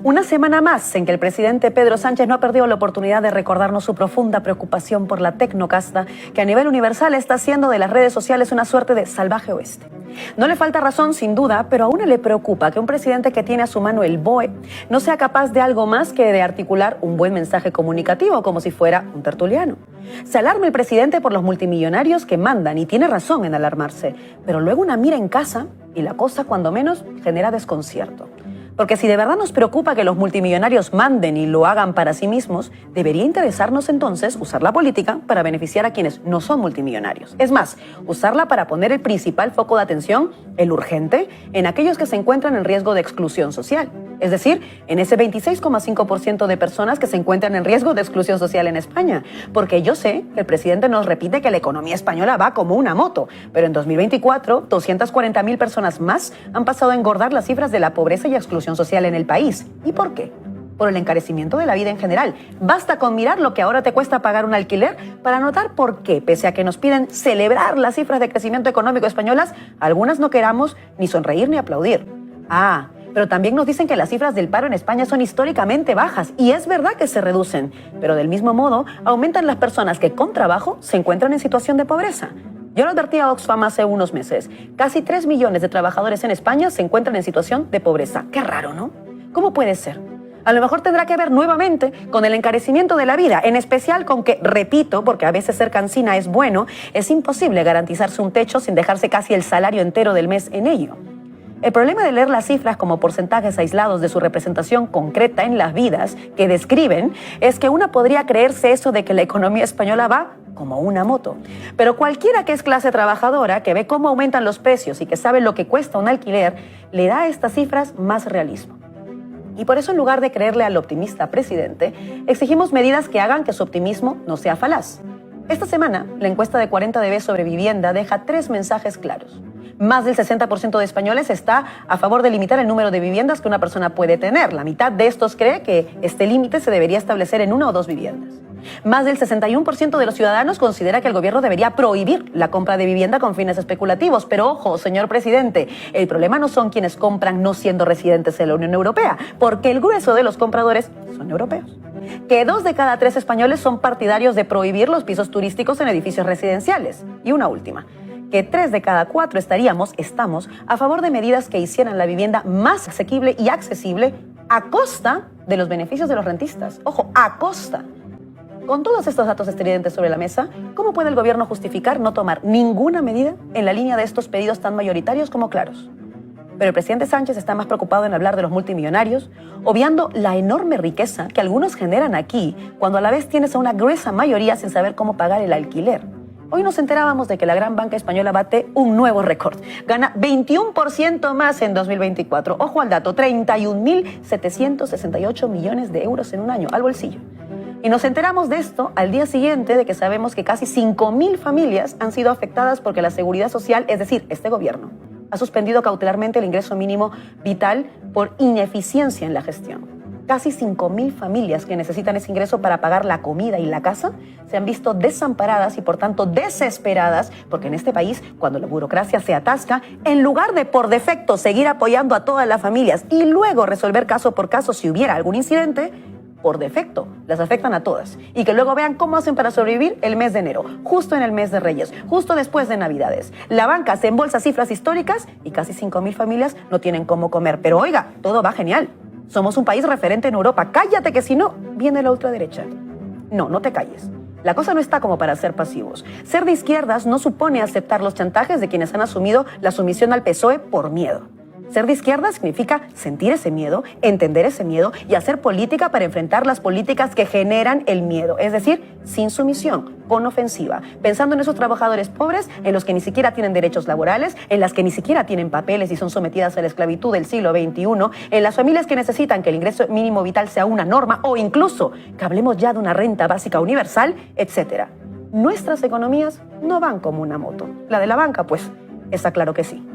Una semana más en que el presidente Pedro Sánchez no ha perdido la oportunidad de recordarnos su profunda preocupación por la tecnocasta que a nivel universal está haciendo de las redes sociales una suerte de salvaje oeste. No le falta razón, sin duda, pero a uno le preocupa que un presidente que tiene a su mano el BOE no sea capaz de algo más que de articular un buen mensaje comunicativo, como si fuera un tertuliano. Se alarma el presidente por los multimillonarios que mandan, y tiene razón en alarmarse, pero luego una mira en casa y la cosa, cuando menos, genera desconcierto. Porque si de verdad nos preocupa que los multimillonarios manden y lo hagan para sí mismos, debería interesarnos entonces usar la política para beneficiar a quienes no son multimillonarios. Es más, usarla para poner el principal foco de atención, el urgente, en aquellos que se encuentran en riesgo de exclusión social. Es decir, en ese 26,5% de personas que se encuentran en riesgo de exclusión social en España. Porque yo sé que el presidente nos repite que la economía española va como una moto, pero en 2024, 240.000 personas más han pasado a engordar las cifras de la pobreza y exclusión social en el país. ¿Y por qué? Por el encarecimiento de la vida en general. Basta con mirar lo que ahora te cuesta pagar un alquiler para notar por qué, pese a que nos piden celebrar las cifras de crecimiento económico españolas, algunas no queramos ni sonreír ni aplaudir. Pero también nos dicen que las cifras del paro en España son históricamente bajas, y es verdad que se reducen, pero del mismo modo aumentan las personas que con trabajo se encuentran en situación de pobreza. Yo lo advertí a Oxfam hace unos meses. Casi 3 millones de trabajadores en España se encuentran en situación de pobreza. Qué raro, ¿no? ¿Cómo puede ser? A lo mejor tendrá que ver nuevamente con el encarecimiento de la vida, en especial con que, repito, porque a veces ser cansina es bueno, es imposible garantizarse un techo sin dejarse casi el salario entero del mes en ello. El problema de leer las cifras como porcentajes aislados de su representación concreta en las vidas que describen es que una podría creerse eso de que la economía española va como una moto. Pero cualquiera que es clase trabajadora, que ve cómo aumentan los precios y que sabe lo que cuesta un alquiler, le da a estas cifras más realismo. Y por eso, en lugar de creerle al optimista presidente, exigimos medidas que hagan que su optimismo no sea falaz. Esta semana, la encuesta de 40DB sobre vivienda deja 3 mensajes claros. Más del 60% de españoles está a favor de limitar el número de viviendas que una persona puede tener. La mitad de estos cree que este límite se debería establecer en 1 o 2 viviendas. Más del 61% de los ciudadanos considera que el gobierno debería prohibir la compra de vivienda con fines especulativos. Pero ojo, señor presidente, el problema no son quienes compran no siendo residentes de la Unión Europea, porque el grueso de los compradores son europeos. Que 2 de cada 3 españoles son partidarios de prohibir los pisos turísticos en edificios residenciales. Y una última, que 3 de cada 4 estamos a favor de medidas que hicieran la vivienda más asequible y accesible a costa de los beneficios de los rentistas. Ojo, a costa. Con todos estos datos estridentes sobre la mesa, ¿cómo puede el gobierno justificar no tomar ninguna medida en la línea de estos pedidos tan mayoritarios como claros? Pero el presidente Sánchez está más preocupado en hablar de los multimillonarios, obviando la enorme riqueza que algunos generan aquí, cuando a la vez tienes a una gruesa mayoría sin saber cómo pagar el alquiler. Hoy nos enterábamos de que la gran banca española bate un nuevo récord. Gana 21% más en 2024. Ojo al dato, 31.768 millones de euros en un año, al bolsillo. Y nos enteramos de esto al día siguiente de que sabemos que casi 5.000 familias han sido afectadas porque la Seguridad Social, es decir, este gobierno, ha suspendido cautelarmente el ingreso mínimo vital por ineficiencia en la gestión. Casi 5.000 familias que necesitan ese ingreso para pagar la comida y la casa se han visto desamparadas y por tanto desesperadas, porque en este país, cuando la burocracia se atasca, en lugar de por defecto seguir apoyando a todas las familias y luego resolver caso por caso si hubiera algún incidente, por defecto las afectan a todas, y que luego vean cómo hacen para sobrevivir el mes de enero, justo en el mes de Reyes, justo después de Navidades. La banca se embolsa cifras históricas y casi 5.000 familias no tienen cómo comer. Pero oiga, todo va genial. Somos un país referente en Europa. Cállate, que si no, viene la ultraderecha. No te calles. La cosa no está como para ser pasivos. Ser de izquierdas no supone aceptar los chantajes de quienes han asumido la sumisión al PSOE por miedo. Ser de izquierda significa sentir ese miedo, entender ese miedo y hacer política para enfrentar las políticas que generan el miedo. Es decir, sin sumisión, con ofensiva, pensando en esos trabajadores pobres, en los que ni siquiera tienen derechos laborales, en las que ni siquiera tienen papeles y son sometidas a la esclavitud del siglo XXI, en las familias que necesitan que el ingreso mínimo vital sea una norma o incluso que hablemos ya de una renta básica universal, etc. Nuestras economías no van como una moto. La de la banca, pues, está claro que sí.